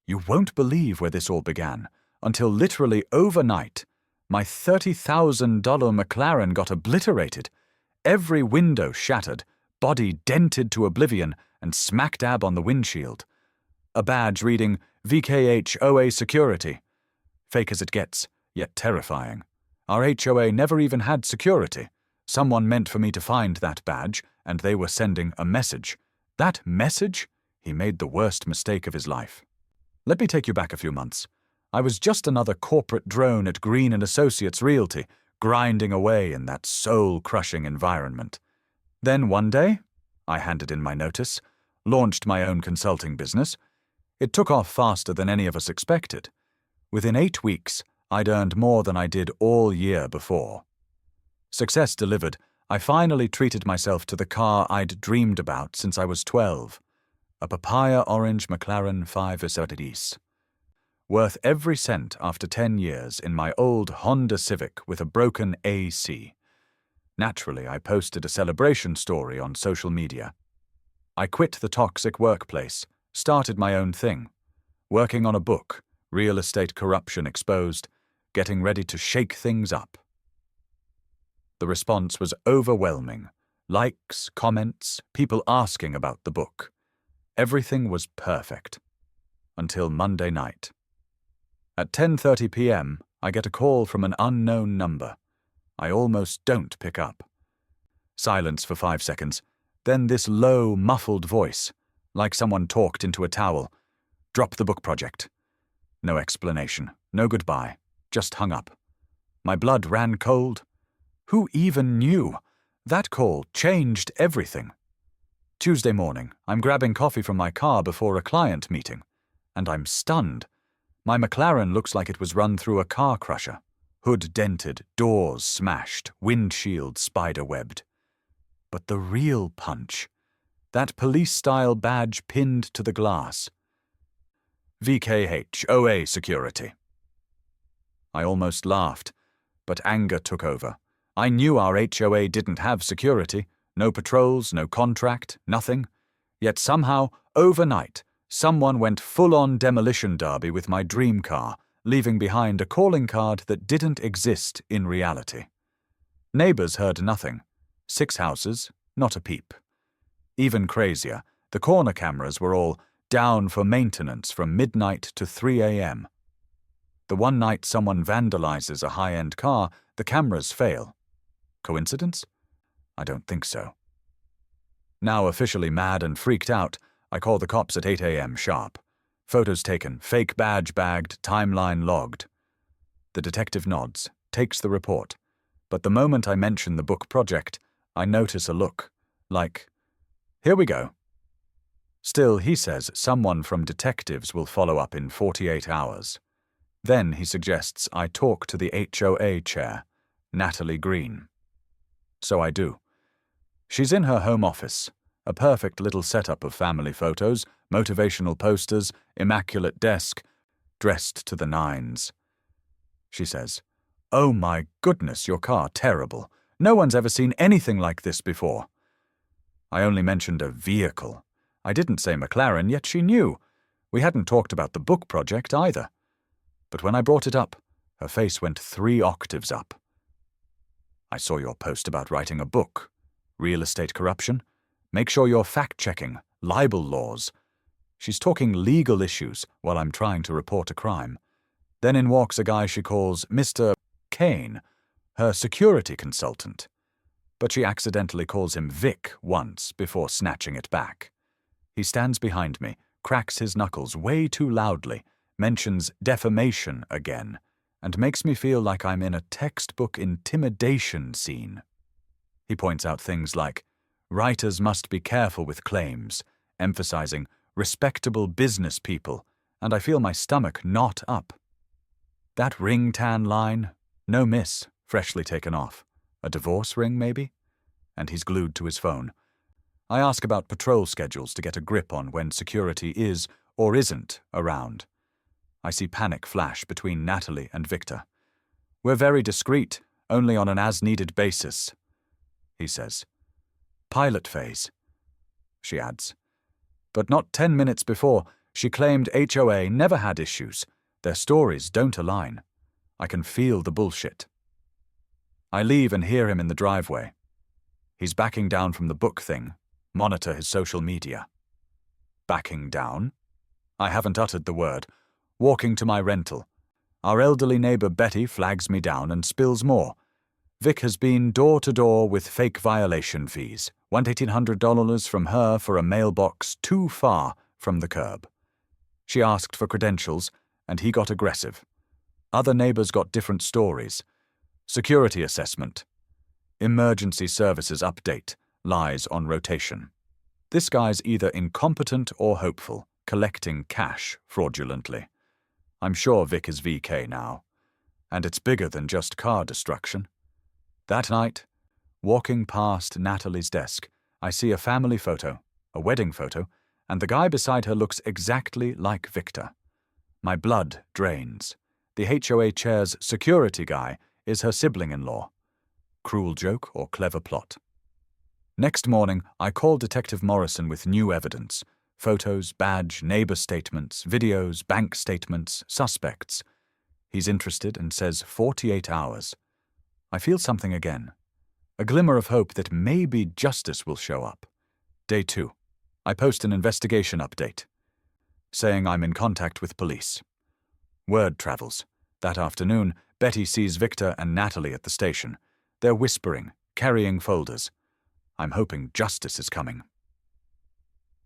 You won't believe where this all began, until literally overnight, my $30,000 McLaren got obliterated, every window shattered, body dented to oblivion and smack dab on the windshield. A badge reading VKH HOA Security. Fake as it gets, yet terrifying. Our HOA never even had security. Someone meant for me to find that badge, and they were sending a message. That message? He made the worst mistake of his life. Let me take you back a few months. I was just another corporate drone at Green & Associates Realty, grinding away in that soul-crushing environment. Then one day, I handed in my notice, launched my own consulting business. It took off faster than any of us expected. Within 8 weeks, I'd earned more than I did all year before. Success delivered, I finally treated myself to the car I'd dreamed about since I was 12. A papaya orange McLaren 5 Mercedes. Worth every cent after 10 years in my old Honda Civic with a broken AC. Naturally, I posted a celebration story on social media. I quit the toxic workplace, started my own thing, working on a book, Real Estate Corruption Exposed, getting ready to shake things up. The response was overwhelming. Likes, comments, people asking about the book. Everything was perfect. Until Monday night. At 10:30 p.m., I get a call from an unknown number. I almost don't pick up. Silence for 5 seconds, then this low, muffled voice, like someone talked into a towel. Drop the book project. No explanation, no goodbye, just hung up. My blood ran cold. Who even knew? That call changed everything. Tuesday morning, I'm grabbing coffee from my car before a client meeting, and I'm stunned. My McLaren looks like it was run through a car crusher. Hood dented, doors smashed, windshield spider-webbed. But the real punch, that police-style badge pinned to the glass. VKH HOA Security. I almost laughed, but anger took over. I knew our HOA didn't have security, no patrols, no contract, nothing. Yet somehow, overnight, someone went full-on demolition derby with my dream car, leaving behind a calling card that didn't exist in reality. Neighbors heard nothing. 6 houses, not a peep. Even crazier, the corner cameras were all down for maintenance from midnight to 3 a.m. The one night someone vandalizes a high-end car, the cameras fail. Coincidence? I don't think so. Now officially mad and freaked out, I call the cops at 8 a.m. sharp. Photos taken, fake badge bagged, timeline logged. The detective nods, takes the report, but the moment I mention the book project, I notice a look, like, here we go. Still, he says someone from detectives will follow up in 48 hours. Then he suggests I talk to the HOA chair, Natalie Green. So I do. She's in her home office, a perfect little setup of family photos, motivational posters, immaculate desk, dressed to the nines. She says, "Oh my goodness, your car, terrible. No one's ever seen anything like this before." I only mentioned a vehicle. I didn't say McLaren, yet she knew. We hadn't talked about the book project either. But when I brought it up, her face went 3 octaves up. "I saw your post about writing a book. Real estate corruption? Make sure you're fact-checking, libel laws." She's talking legal issues while I'm trying to report a crime. Then in walks a guy she calls Mr. Kane, her security consultant. But she accidentally calls him Vic once before snatching it back. He stands behind me, cracks his knuckles way too loudly, mentions defamation again, and makes me feel like I'm in a textbook intimidation scene. He points out things like, writers must be careful with claims, emphasizing respectable business people, and I feel my stomach knot up. That ring tan line, no miss, freshly taken off. A divorce ring, maybe? And he's glued to his phone. I ask about patrol schedules to get a grip on when security is or isn't around. I see panic flash between Natalie and Victor. "We're very discreet, only on an as-needed basis," he says. "Pilot phase," she adds. But not 10 minutes before, She claimed HOA never had issues. Their stories don't align. I can feel the bullshit. I leave and hear him in the driveway. He's backing down from the book thing. Monitor his social media. Backing down? I haven't uttered the word. Walking to my rental. Our elderly neighbor Betty flags me down and spills more. Vic has been door to door with fake violation fees. $1,800 from her for a mailbox too far from the curb. She asked for credentials, and he got aggressive. Other neighbors got different stories. Security assessment. Emergency services update. Lies on rotation. This guy's either incompetent or hopeful, collecting cash fraudulently. I'm sure Vic is VK now. And it's bigger than just car destruction. That night, walking past Natalie's desk, I see a family photo, a wedding photo, and the guy beside her looks exactly like Victor. My blood drains. The HOA chair's security guy is her sibling-in-law. Cruel joke or clever plot? Next morning, I call Detective Morrison with new evidence. Photos, badge, neighbor statements, videos, bank statements, suspects. He's interested and says 48 hours. I feel something again. A glimmer of hope that maybe justice will show up. Day 2. I post an investigation update, saying I'm in contact with police. Word travels. That afternoon, Betty sees Victor and Natalie at the station. They're whispering, carrying folders. I'm hoping justice is coming.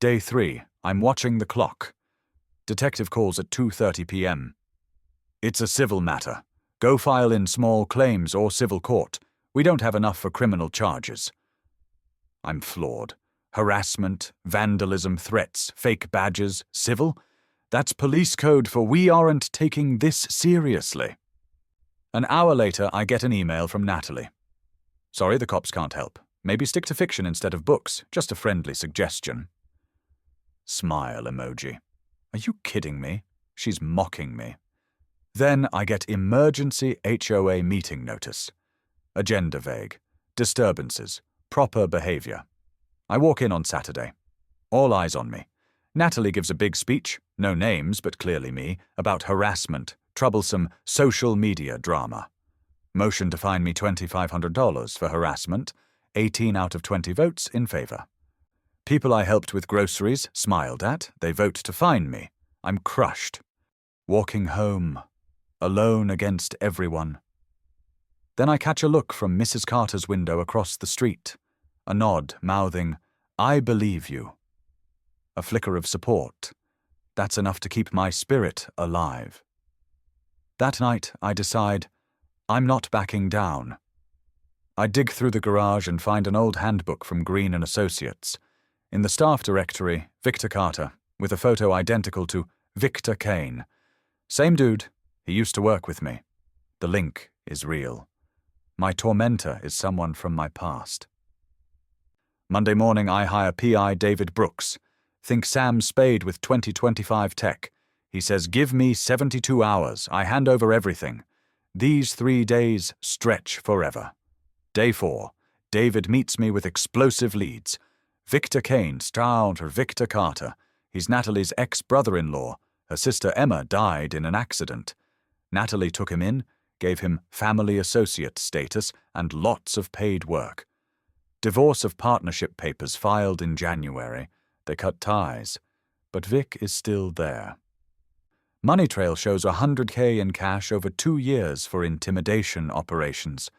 Day 3. I'm watching the clock. Detective calls at 2:30 p.m. It's a civil matter. Go file in small claims or civil court. We don't have enough for criminal charges. I'm floored. Harassment, vandalism, threats, fake badges, civil? That's police code for we aren't taking this seriously. An hour later, I get an email from Natalie. Sorry, the cops can't help. Maybe stick to fiction instead of books. Just a friendly suggestion. Smile emoji. Are you kidding me? She's mocking me. Then I get emergency HOA meeting notice. Agenda vague. Disturbances. Proper behavior. I walk in on Saturday. All eyes on me. Natalie gives a big speech, no names but clearly me, about harassment, troublesome social media drama. Motion to fine me $2,500 for harassment, 18 out of 20 votes in favor. People I helped with groceries smiled at, they vote to fine me. I'm crushed. Walking home, alone against everyone. Then I catch a look from Mrs. Carter's window across the street. A nod, mouthing, I believe you. A flicker of support. That's enough to keep my spirit alive. That night, I decide, I'm not backing down. I dig through the garage and find an old handbook from Green & Associates. In the staff directory, Victor Carter, with a photo identical to Victor Kane. Same dude, he used to work with me. The link is real. My tormentor is someone from my past. Monday morning, I hire PI David Brooks. Think Sam Spade with 2025 tech. He says, give me 72 hours. I hand over everything. These 3 days stretch forever. Day 4. David meets me with explosive leads. Victor Kane, stout Victor Carter. He's Natalie's ex-brother-in-law. Her sister Emma died in an accident. Natalie took him in, gave him family associate status and lots of paid work. Divorce of partnership papers filed in January. They cut ties. But Vic is still there. Money Trail shows $100K in cash over 2 years for intimidation operations.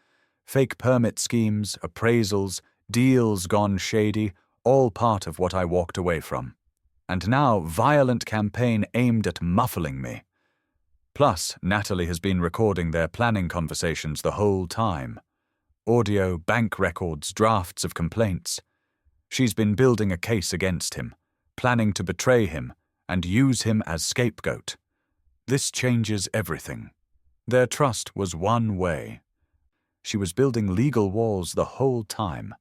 Fake permit schemes, appraisals, deals gone shady, all part of what I walked away from. And now violent campaign aimed at muffling me. Plus, Natalie has been recording their planning conversations the whole time. Audio, bank records, drafts of complaints. She's been building a case against him, planning to betray him and use him as scapegoat. This changes everything. Their trust was one way. She was building legal walls the whole time.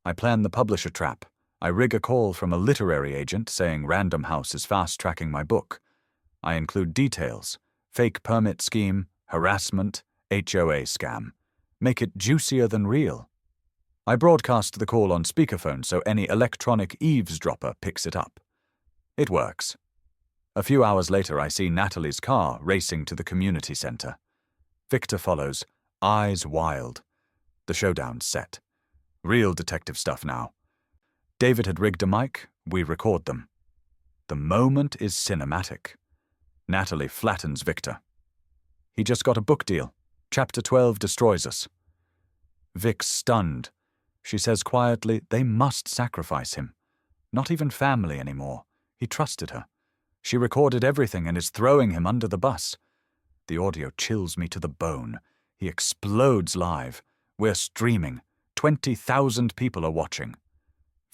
I plan the publisher trap. I rig a call from a literary agent saying Random House is fast-tracking my book. I include details, fake permit scheme, harassment, HOA scam. Make it juicier than real. I broadcast the call on speakerphone so any electronic eavesdropper picks it up. It works. A few hours later, I see Natalie's car racing to the community center. Victor follows, eyes wild. The showdown's set. Real detective stuff now. David had rigged a mic, we record them. The moment is cinematic. Natalie flattens Victor. He just got a book deal. Chapter 12 destroys us. Vic's stunned. She says quietly, they must sacrifice him. Not even family anymore. He trusted her. She recorded everything and is throwing him under the bus. The audio chills me to the bone. He explodes live. We're streaming. 20,000 people are watching.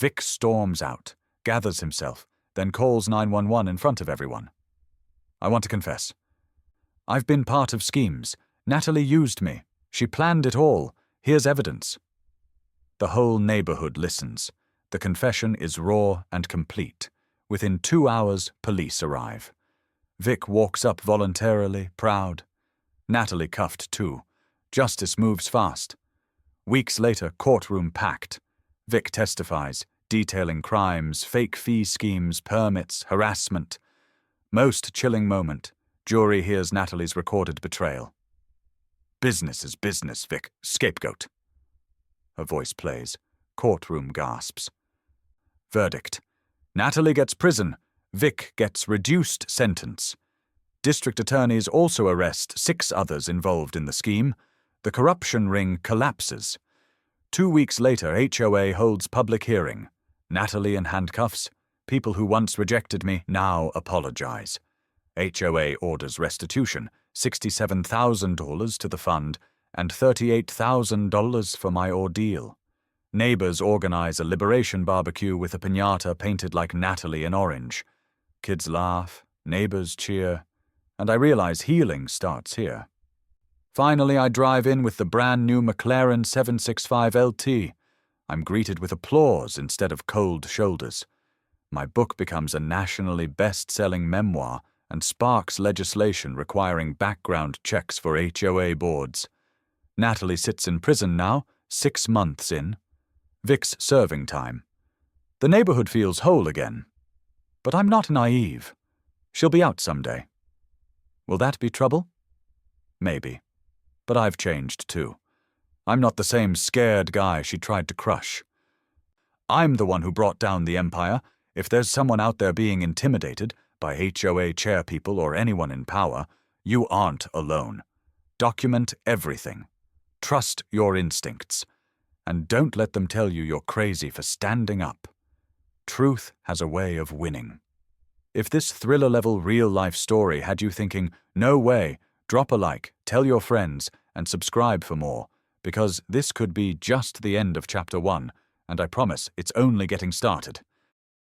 Vic storms out, gathers himself, then calls 911 in front of everyone. I want to confess. I've been part of schemes. Natalie used me. She planned it all. Here's evidence. The whole neighborhood listens. The confession is raw and complete. Within 2 hours, police arrive. Vic walks up voluntarily, proud. Natalie cuffed too. Justice moves fast. Weeks later, courtroom packed. Vic testifies, detailing crimes, fake fee schemes, permits, harassment. Most chilling moment, jury hears Natalie's recorded betrayal. Business is business, Vic. Scapegoat. Her voice plays. Courtroom gasps. Verdict. Natalie gets prison. Vic gets reduced sentence. District attorneys also arrest 6 others involved in the scheme. The corruption ring collapses. 2 weeks later, HOA holds public hearing. Natalie in handcuffs. People who once rejected me now apologize. HOA orders restitution, $67,000 to the fund, and $38,000 for my ordeal. Neighbors organize a liberation barbecue with a piñata painted like Natalie in orange. Kids laugh, neighbors cheer, and I realize healing starts here. Finally, I drive in with the brand new McLaren 765 LT. I'm greeted with applause instead of cold shoulders. My book becomes a nationally best-selling memoir and sparks legislation requiring background checks for HOA boards. Natalie sits in prison now, 6 months in. Vic's serving time. The neighborhood feels whole again. But I'm not naive. She'll be out someday. Will that be trouble? Maybe. But I've changed too. I'm not the same scared guy she tried to crush. I'm the one who brought down the empire. If there's someone out there being intimidated by HOA chairpeople or anyone in power, you aren't alone. Document everything. Trust your instincts. And don't let them tell you you're crazy for standing up. Truth has a way of winning. If this thriller-level real-life story had you thinking, no way, drop a like, tell your friends, and subscribe for more, because this could be just the end of Chapter 1, and I promise it's only getting started.